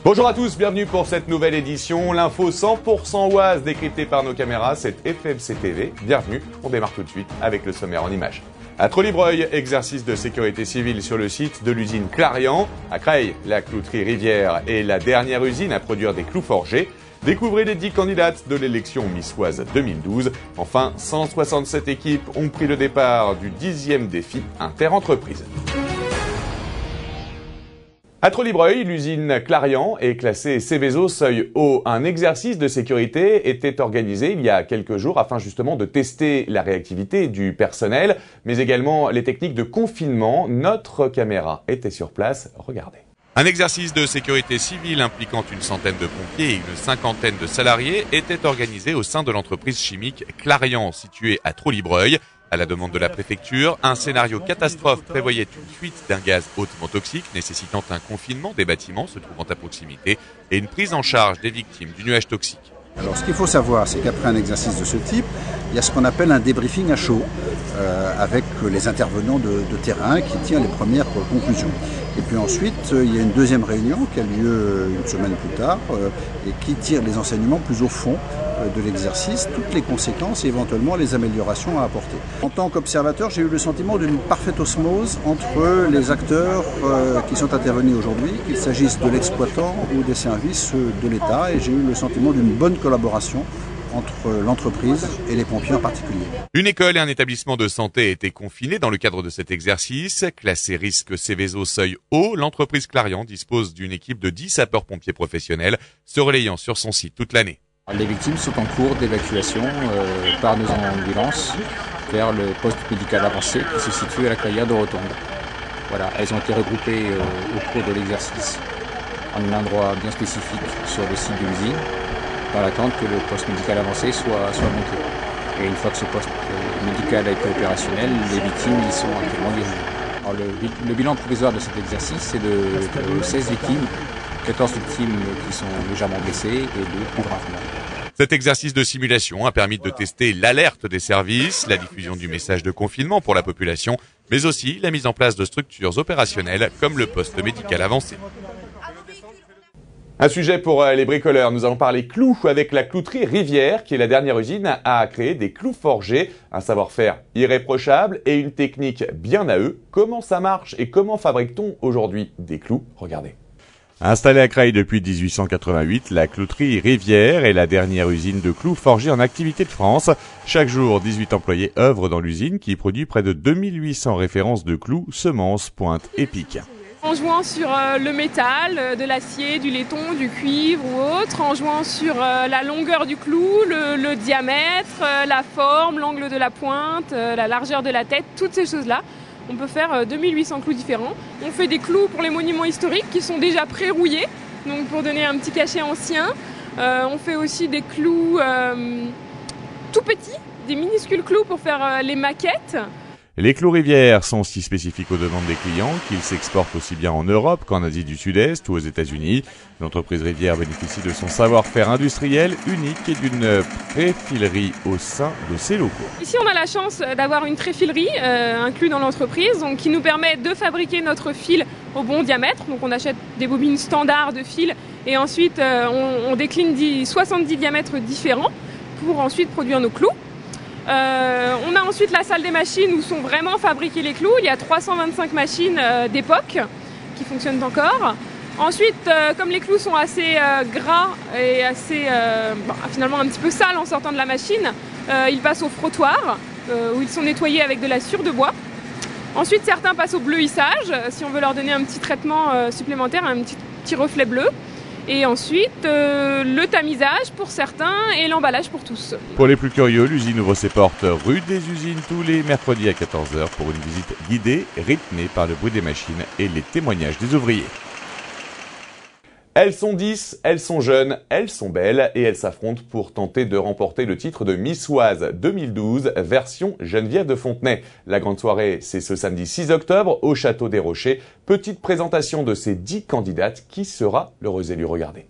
Bonjour à tous, bienvenue pour cette nouvelle édition. L'info 100% Oise décryptée par nos caméras, c'est FMC TV. Bienvenue, on démarre tout de suite avec le sommaire en images. À Trollibreuil, exercice de sécurité civile sur le site de l'usine Clariant. À Creil, la clouterie Rivière est la dernière usine à produire des clous forgés. Découvrez les 10 candidates de l'élection Miss Oise 2012. Enfin, 167 équipes ont pris le départ du 10e défi interentreprise. À Trollibreuil, l'usine Clariant est classée Seveso seuil haut. Un exercice de sécurité était organisé il y a quelques jours afin justement de tester la réactivité du personnel, mais également les techniques de confinement. Notre caméra était sur place, regardez. Un exercice de sécurité civile impliquant une centaine de pompiers et une cinquantaine de salariés était organisé au sein de l'entreprise chimique Clariant, située à Trollibreuil. À la demande de la préfecture, un scénario catastrophe prévoyait une fuite d'un gaz hautement toxique nécessitant un confinement des bâtiments se trouvant à proximité et une prise en charge des victimes du nuage toxique. Alors ce qu'il faut savoir, c'est qu'après un exercice de ce type, il y a ce qu'on appelle un débriefing à chaud avec les intervenants de terrain qui tirent les premières conclusions. Et puis ensuite, il y a une deuxième réunion qui a lieu une semaine plus tard et qui tire les enseignements plus au fond de l'exercice, toutes les conséquences et éventuellement les améliorations à apporter. En tant qu'observateur, j'ai eu le sentiment d'une parfaite osmose entre les acteurs qui sont intervenus aujourd'hui, qu'il s'agisse de l'exploitant ou des services de l'État, et j'ai eu le sentiment d'une bonne collaboration entre l'entreprise et les pompiers en particulier. Une école et un établissement de santé étaient confinés dans le cadre de cet exercice. Classé risque Seveso seuil haut, l'entreprise Clariant dispose d'une équipe de 10 sapeurs-pompiers professionnels se relayant sur son site toute l'année. Les victimes sont en cours d'évacuation par nos ambulances vers le poste médical avancé qui se situe à la Clairière de Rotonde. Voilà, elles ont été regroupées au cours de l'exercice en un endroit bien spécifique sur le site de l'usine, dans l'attente que le poste médical avancé soit monté. Et une fois que ce poste médical a été opérationnel, les victimes y sont actuellement dirigées. Alors le bilan provisoire de cet exercice, c'est de 16 victimes, 14 victimes qui sont légèrement blessées et 2 plus gravement. Cet exercice de simulation a permis de tester l'alerte des services, la diffusion du message de confinement pour la population, mais aussi la mise en place de structures opérationnelles comme le poste médical avancé. Un sujet pour les bricoleurs, nous allons parler clous avec la clouterie Rivière, qui est la dernière usine à créer des clous forgés. Un savoir-faire irréprochable et une technique bien à eux. Comment ça marche et comment fabrique-t-on aujourd'hui des clous? Regardez. Installée à Creil depuis 1888, la clouterie Rivière est la dernière usine de clous forgés en activité de France. Chaque jour, 18 employés œuvrent dans l'usine qui produit près de 2800 références de clous, semences, pointes et pics. En jouant sur le métal, de l'acier, du laiton, du cuivre ou autre, en jouant sur la longueur du clou, le diamètre, la forme, l'angle de la pointe, la largeur de la tête, toutes ces choses-là. On peut faire 2800 clous différents. On fait des clous pour les monuments historiques qui sont déjà pré-rouillés, donc pour donner un petit cachet ancien. On fait aussi des clous tout petits, des minuscules clous pour faire les maquettes. Les clous Rivière sont si spécifiques aux demandes des clients qu'ils s'exportent aussi bien en Europe qu'en Asie du Sud-Est ou aux États-Unis. L'entreprise Rivière bénéficie de son savoir-faire industriel unique et d'une tréfilerie au sein de ses locaux. Ici, on a la chance d'avoir une tréfilerie inclue dans l'entreprise, donc qui nous permet de fabriquer notre fil au bon diamètre. Donc, on achète des bobines standards de fil et ensuite on décline 70 diamètres différents pour ensuite produire nos clous. On a ensuite la salle des machines où sont vraiment fabriqués les clous. Il y a 325 machines d'époque qui fonctionnent encore. Ensuite, comme les clous sont assez gras et assez finalement un petit peu sales en sortant de la machine, ils passent au frottoir où ils sont nettoyés avec de la sciure de bois. Ensuite, certains passent au bleuissage si on veut leur donner un petit traitement supplémentaire, un petit reflet bleu. Et ensuite, le tamisage pour certains et l'emballage pour tous. Pour les plus curieux, l'usine ouvre ses portes rue des Usines tous les mercredis à 14h pour une visite guidée, rythmée par le bruit des machines et les témoignages des ouvriers. Elles sont 10, elles sont jeunes, elles sont belles et elles s'affrontent pour tenter de remporter le titre de Miss Oise 2012 version Geneviève de Fontenay. La grande soirée, c'est ce samedi 6 octobre au Château des Rochers. Petite présentation de ces 10 candidates. Qui sera l'heureuse élue? Regardez.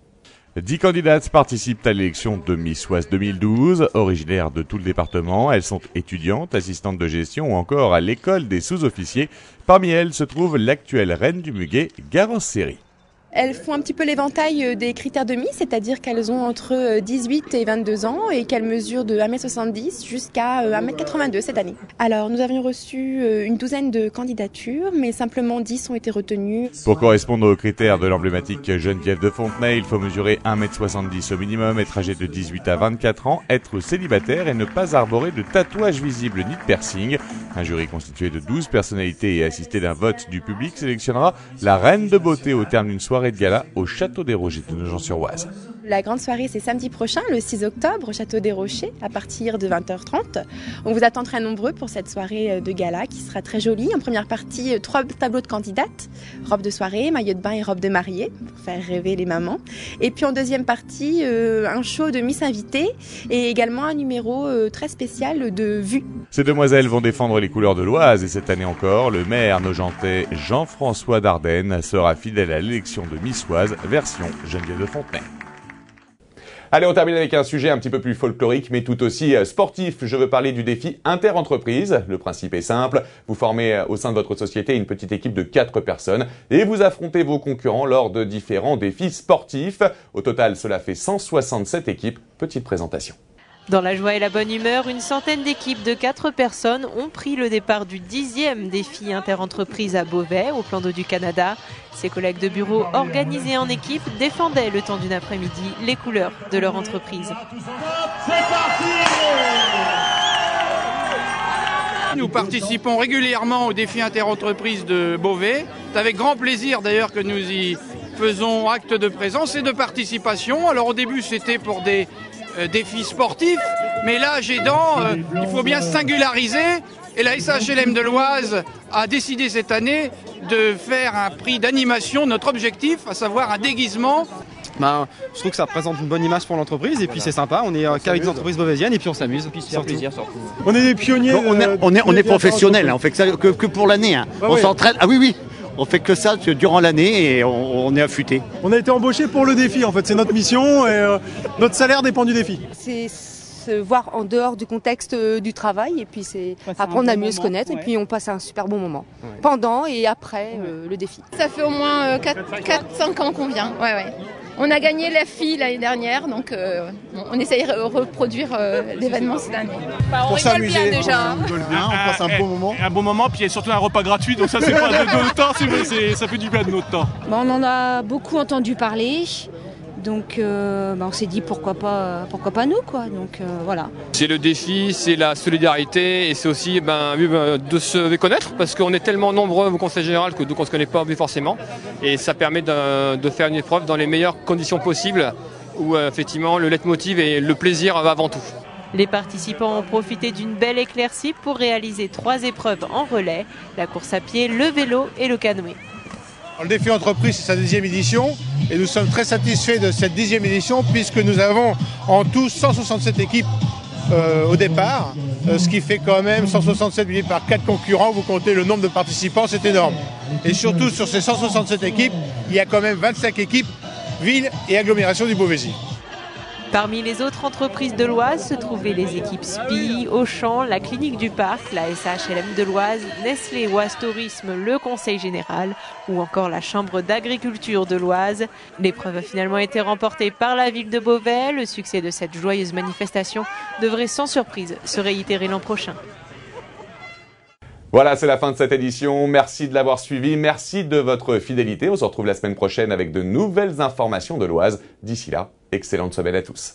10 candidates participent à l'élection de Miss Oise 2012, originaires de tout le département. Elles sont étudiantes, assistantes de gestion ou encore à l'école des sous-officiers. Parmi elles se trouve l'actuelle reine du Muguet, Garance Série. 10 candidates participent à l'élection de Miss Oise 2012, originaires de tout le département. Elles sont étudiantes, assistantes de gestion ou encore à l'école des sous-officiers. Parmi elles se trouve l'actuelle reine du Muguet, Garance Série. Elles font un petit peu l'éventail des critères de mise, c'est-à-dire qu'elles ont entre 18 et 22 ans et qu'elles mesurent de 1m70 jusqu'à 1m82 cette année. Alors nous avions reçu une douzaine de candidatures, mais simplement 10 ont été retenues. Pour correspondre aux critères de l'emblématique Geneviève de Fontenay, il faut mesurer 1m70 au minimum, être âgé de 18 à 24 ans, être célibataire et ne pas arborer de tatouage visible ni de piercing. Un jury constitué de 12 personnalités et assisté d'un vote du public sélectionnera la reine de beauté au terme d'une soirée de gala au Château des Rochers de Nogent-sur-Oise. La grande soirée, c'est samedi prochain, le 6 octobre, au Château des Rochers, à partir de 20h30. On vous attend très nombreux pour cette soirée de gala qui sera très jolie. En première partie, 3 tableaux de candidates, robe de soirée, maillot de bain et robe de mariée, pour faire rêver les mamans. Et puis en deuxième partie, un show de Miss Invitée et également un numéro très spécial de Vue. Ces demoiselles vont défendre les couleurs de l'Oise et cette année encore, le maire nogentais Jean-François Dardenne sera fidèle à l'élection de Miss Oise, version Geneviève de Fontenay. Allez, on termine avec un sujet un petit peu plus folklorique, mais tout aussi sportif. Je veux parler du défi inter-entreprise. Le principe est simple. Vous formez au sein de votre société une petite équipe de 4 personnes et vous affrontez vos concurrents lors de différents défis sportifs. Au total, cela fait 167 équipes. Petite présentation. Dans la joie et la bonne humeur, une centaine d'équipes de 4 personnes ont pris le départ du 10e défi inter-entreprise à Beauvais, au plan d'eau du Canada. Ses collègues de bureau organisés en équipe défendaient le temps d'une après-midi les couleurs de leur entreprise. Nous participons régulièrement au défi inter-entreprise de Beauvais. C'est avec grand plaisir d'ailleurs que nous y faisons acte de présence et de participation. Alors au début c'était pour des défis sportifs, mais l'âge aidant, il faut bien singulariser. Et la SHLM de l'Oise a décidé cette année de faire un prix d'animation, notre objectif, à savoir un déguisement. Je trouve que ça représente une bonne image pour l'entreprise et puis c'est sympa, on est qu'avec des entreprises beauvaisiennes et puis on s'amuse. Et puis c'est plaisir surtout. On est des pionniers. On est professionnels, on fait que ça que pour l'année. Hein. On s'entraîne. Ah oui. On fait que ça durant l'année et on est affûté. On a été embauché pour le défi en fait, c'est notre mission et notre salaire dépend du défi. C'est se voir en dehors du contexte du travail et puis c'est apprendre à mieux se connaître et puis on passe un super bon moment pendant et après le défi. Ça fait au moins 4-5 ans qu'on vient. On a gagné la FI l'année dernière, donc on essaye de reproduire l'événement cette année. On rigole bien déjà. On passe un bon moment. Un bon moment, puis il y a surtout un repas gratuit, donc ça c'est pas de notre temps, ça fait du bien de notre temps. On en a beaucoup entendu parler, donc on s'est dit pourquoi pas nous quoi. Donc voilà. C'est le défi, c'est la solidarité et c'est aussi de se connaître parce qu'on est tellement nombreux au conseil général que donc on se connaît pas forcément et ça permet de faire une épreuve dans les meilleures conditions possibles où effectivement le leitmotiv et le plaisir avant tout. Les participants ont profité d'une belle éclaircie pour réaliser 3 épreuves en relais, la course à pied, le vélo et le canoë. Le défi entreprise, c'est sa 10e édition et nous sommes très satisfaits de cette 10e édition puisque nous avons en tout 167 équipes au départ, ce qui fait quand même 167 divisé par 4 concurrents, vous comptez le nombre de participants, c'est énorme. Et surtout sur ces 167 équipes, il y a quand même 25 équipes, villes et agglomérations du Beauvaisis. Parmi les autres entreprises de l'Oise se trouvaient les équipes SPI, Auchan, la Clinique du Parc, la SHLM de l'Oise, Nestlé Oise Tourisme, le Conseil Général ou encore la Chambre d'Agriculture de l'Oise. L'épreuve a finalement été remportée par la ville de Beauvais. Le succès de cette joyeuse manifestation devrait sans surprise se réitérer l'an prochain. Voilà, c'est la fin de cette édition. Merci de l'avoir suivi. Merci de votre fidélité. On se retrouve la semaine prochaine avec de nouvelles informations de l'Oise. D'ici là, excellente semaine à tous.